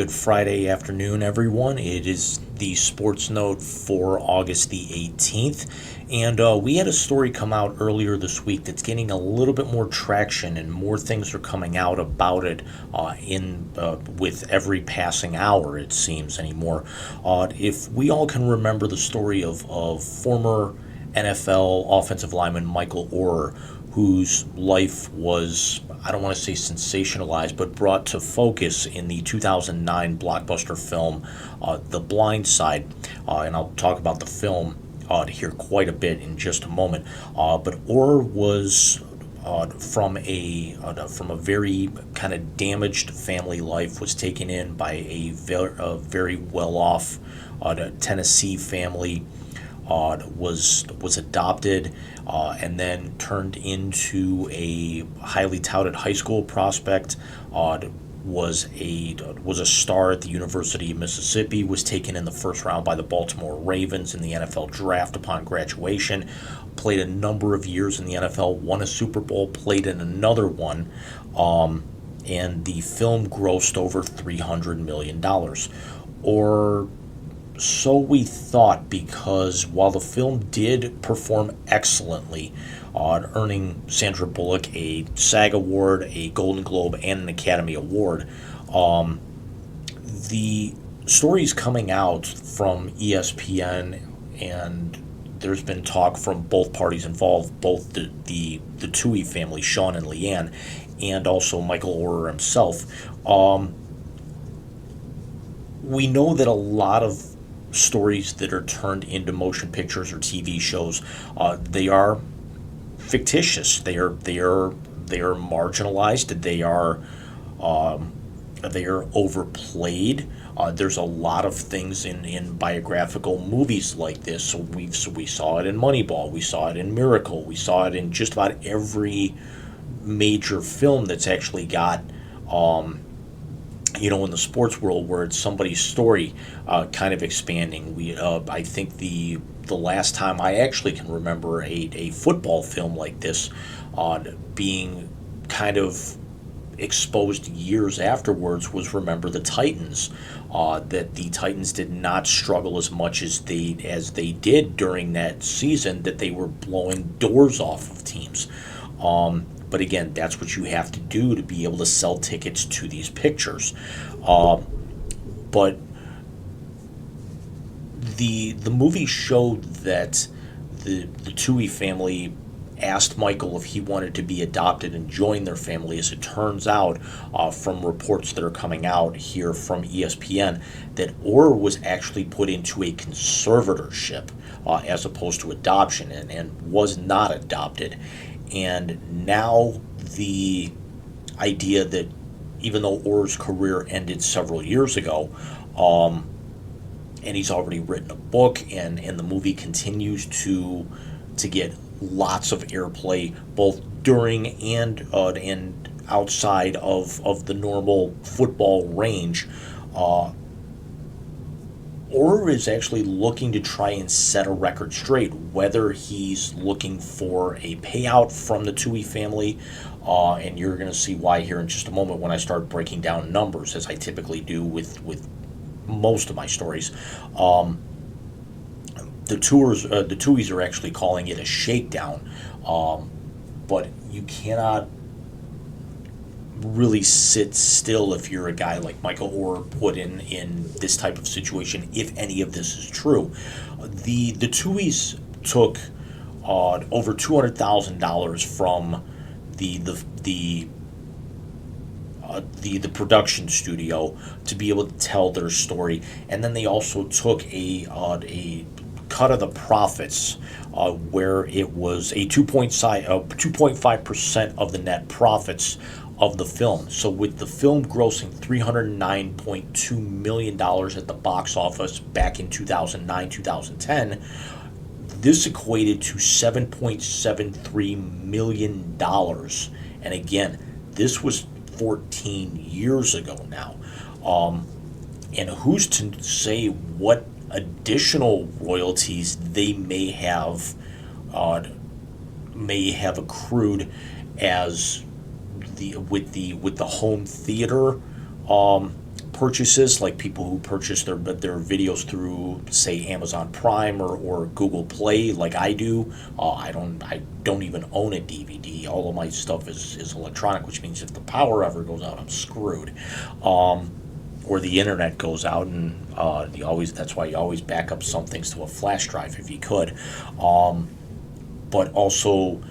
good Friday afternoon, everyone. It is the Sports Note for August the 18th. And we had a story come out earlier this week that's getting a little bit more traction, and more things are coming out about it with every passing hour, it seems, anymore. If we all can remember the story of former NFL offensive lineman Michael Oher, whose life was, I don't want to say sensationalized, but brought to focus in the 2009 blockbuster film, The Blind Side. And I'll talk about the film here quite a bit in just a moment. But Oher was from a very kind of damaged family life, was taken in by a very well-off Tennessee family, was adopted, and then turned into a highly touted high school prospect. Was a star at the University of Mississippi. Was taken in the first round by the Baltimore Ravens in the NFL draft upon graduation. Played a number of years in the NFL. Won a Super Bowl. Played in another one. And the film grossed over $300 million. Or so we thought, because while the film did perform excellently, earning Sandra Bullock a SAG Award, a Golden Globe, and an Academy Award, the stories coming out from ESPN, and there's been talk from both parties involved, both the Tuohy family, Sean and Leanne, and also Michael Oher himself. We know that a lot of stories that are turned into motion pictures or TV shows, they are fictitious. They are marginalized. They are overplayed. There's a lot of things in biographical movies like this. So we saw it in Moneyball. We saw it in Miracle. We saw it in just about every major film that's actually got in the sports world, where it's somebody's story kind of expanding. I think the last time I actually can remember a football film like this being kind of exposed years afterwards was Remember the Titans. That the Titans did not struggle as much as they did during that season, that they were blowing doors off of teams. But again, that's what you have to do to be able to sell tickets to these pictures. But the movie showed that the Tuohy family asked Michael if he wanted to be adopted and join their family. As it turns out, from reports that are coming out here from ESPN, that Oher was actually put into a conservatorship as opposed to adoption, and was not adopted. And now the idea that, even though Oher's career ended several years ago, and he's already written a book, and the movie continues to get lots of airplay, both during and outside of the normal football range. Oher is actually looking to try and set a record straight, whether he's looking for a payout from the Tuohy family, and you're going to see why here in just a moment when I start breaking down numbers, as I typically do with most of my stories. The Tuohys are actually calling it a shakedown, but you cannot really sit still if you're a guy like Michael Oher put in this type of situation, if any of this is true. The Tuohys took over $200,000 from the production studio to be able to tell their story, and then they also took a cut of the profits, where it was a 2.5% of the net profits of the film. So with the film grossing $309.2 million at the box office back in 2009, 2010, this equated to $7.73 million. And again, this was 14 years ago now. And who's to say what additional royalties they may have accrued as with the home theater purchases, like people who purchase their videos through, say, Amazon Prime or Google Play, like I do. I don't even own a DVD. All of my stuff is electronic, which means if the power ever goes out, I'm screwed. Or the internet goes out, and that's why you always back up some things to a flash drive if you could. But also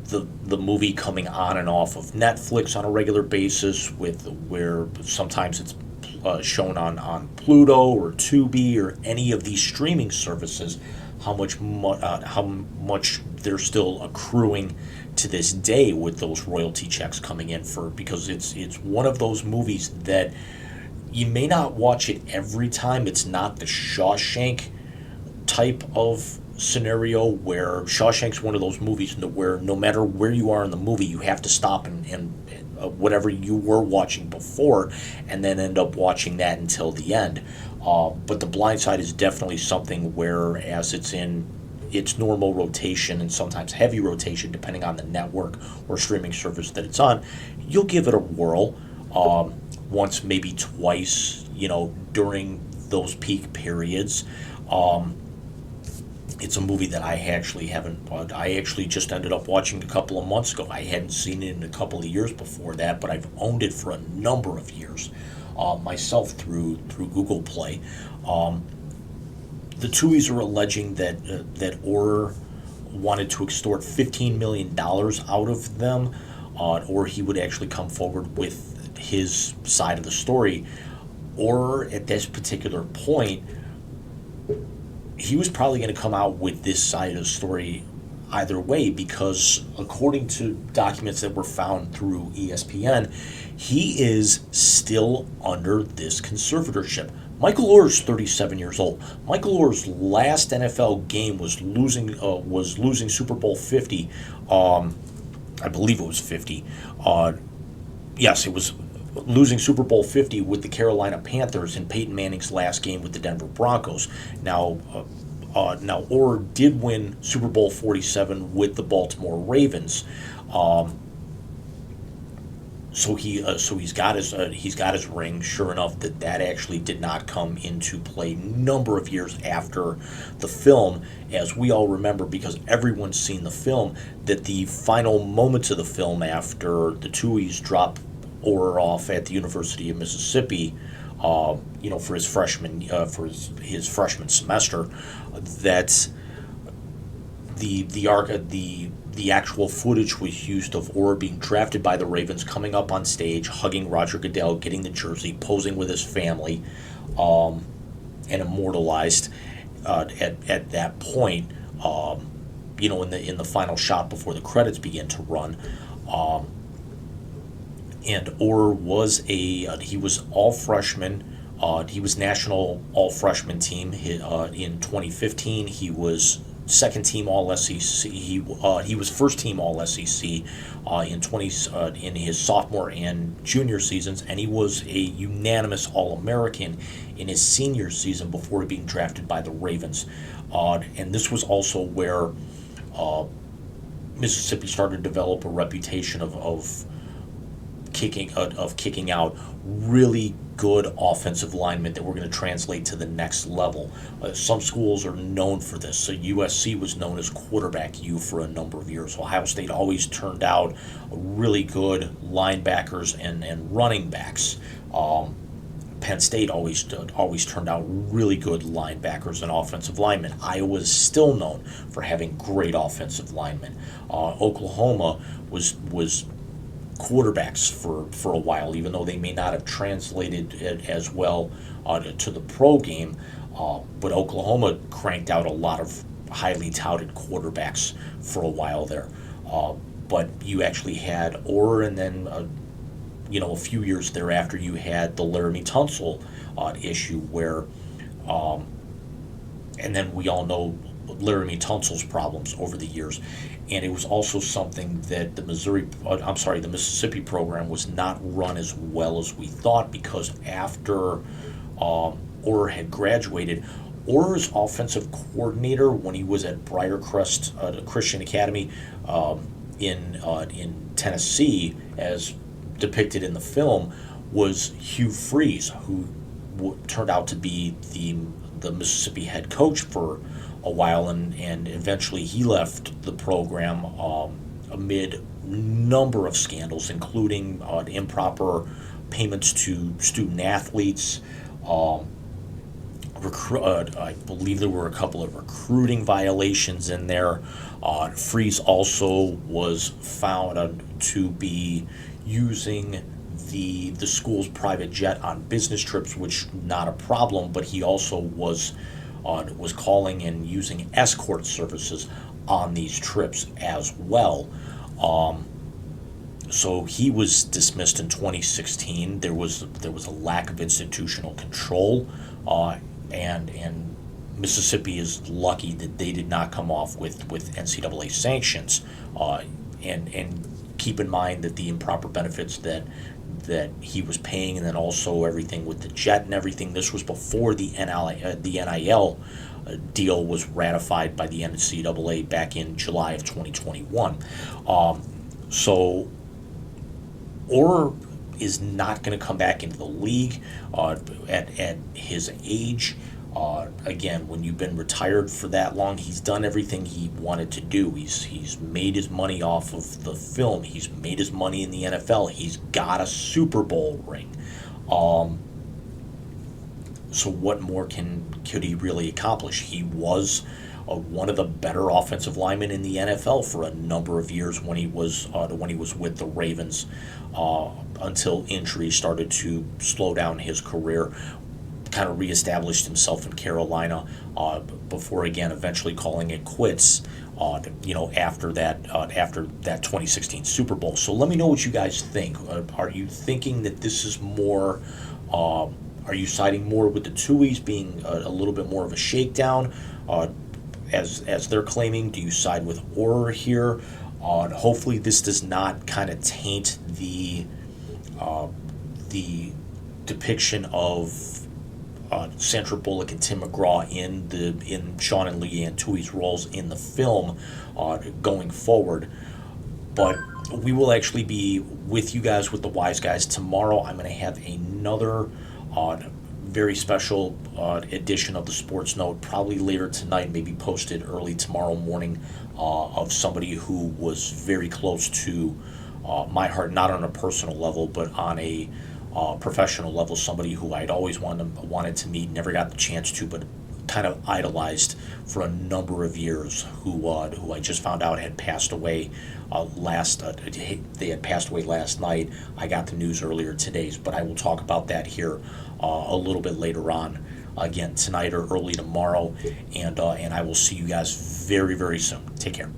the movie coming on and off of Netflix on a regular basis, where sometimes it's shown on Pluto or Tubi or any of these streaming services, how much they're still accruing to this day with those royalty checks coming in, because it's one of those movies that you may not watch it every time. It's not the Shawshank type of scenario, where Shawshank's one of those movies where no matter where you are in the movie, you have to stop and whatever you were watching before, and then end up watching that until the end. But The Blind Side is definitely something where, as it's in its normal rotation and sometimes heavy rotation, depending on the network or streaming service that it's on, you'll give it a whirl once, maybe twice, during those peak periods. It's a movie that I actually haven't. I actually just ended up watching a couple of months ago. I hadn't seen it in a couple of years before that, but I've owned it for a number of years myself through Google Play. The Tuohys are alleging that Oher wanted to extort $15 million out of them, or he would actually come forward with his side of the story. Or at this particular point, he was probably going to come out with this side of the story either way, because according to documents that were found through ESPN, he is still under this conservatorship. Michael Oher is 37 years old. Michael Oher's last NFL game was losing Super Bowl 50. I believe it was 50. Yes, it was losing Super Bowl 50 with the Carolina Panthers in Peyton Manning's last game with the Denver Broncos. Now Oher did win Super Bowl 47 with the Baltimore Ravens. So he's got his ring. Sure enough, that actually did not come into play a number of years after the film, as we all remember, because everyone's seen the film, that the final moments of the film, after the Tuohys drop Oher off at the University of Mississippi, for his freshman semester, that the actual footage was used of Oher being drafted by the Ravens, coming up on stage, hugging Roger Goodell, getting the jersey, posing with his family, and immortalized at that point. In the final shot before the credits begin to run. And Oher was he was all freshman. He was national all freshman team. In 2015, he was second team all SEC. He was first team all SEC in his sophomore and junior seasons, and he was a unanimous All-American in his senior season before being drafted by the Ravens. And this was also where Mississippi started to develop a reputation of kicking out really good offensive linemen that were going to translate to the next level. Some schools are known for this. So USC was known as quarterback U for a number of years. Ohio State always turned out really good linebackers and running backs. Penn State always turned out really good linebackers and offensive linemen. Iowa is still known for having great offensive linemen. Oklahoma was quarterbacks for a while, even though they may not have translated it as well to the pro game. But Oklahoma cranked out a lot of highly touted quarterbacks for a while there. But you actually had Oher, and then a few years thereafter you had the Laramie Tunsil issue, where and then we all know Laramie Tunsil's problems over the years. And it was also something that the Mississippi program was not run as well as we thought, because after Oher had graduated, Oher's offensive coordinator, when he was at Briarcrest Christian Academy in Tennessee, as depicted in the film, was Hugh Freeze, who turned out to be the Mississippi head coach for a while, and eventually he left the program amid number of scandals, including improper payments to student athletes. I believe there were a couple of recruiting violations in there. Freeze also was found to be using the school's private jet on business trips, which not a problem, but he also was calling and using escort services on these trips as well. So he was dismissed in 2016. There was a lack of institutional control, and Mississippi is lucky that they did not come off with NCAA sanctions. And keep in mind that the improper benefits that he was paying, and then also everything with the jet and everything. This was before the NIL deal was ratified by the NCAA back in July of 2021. So Oher is not going to come back into the league at his age. Again, when you've been retired for that long, he's done everything he wanted to do. He's made his money off of the film. He's made his money in the NFL. He's got a Super Bowl ring. So what more could he really accomplish? He was one of the better offensive linemen in the NFL for a number of years when he was with the Ravens, until injury started to slow down his career. Kind of reestablished himself in Carolina before again eventually calling it quits. After that 2016 Super Bowl. So let me know what you guys think. Are you thinking that this is more? Are you siding more with the Tuohys being a little bit more of a shakedown, as they're claiming? Do you side with Oher here? Hopefully, this does not kind of taint the depiction of Sandra Bullock and Tim McGraw in Sean and Leanne Tuohy's roles in the film going forward. But we will actually be with you guys, with the Wise Guys, tomorrow. I'm going to have another very special edition of the Sports Note, probably later tonight, maybe posted early tomorrow morning, of somebody who was very close to my heart, not on a personal level, but on a professional level. Somebody who I'd always wanted to meet, never got the chance to, but kind of idolized for a number of years. Who I just found out had passed away they had passed away last night. I got the news earlier today, but I will talk about that here a little bit later on, again tonight or early tomorrow, and I will see you guys very, very soon. Take care.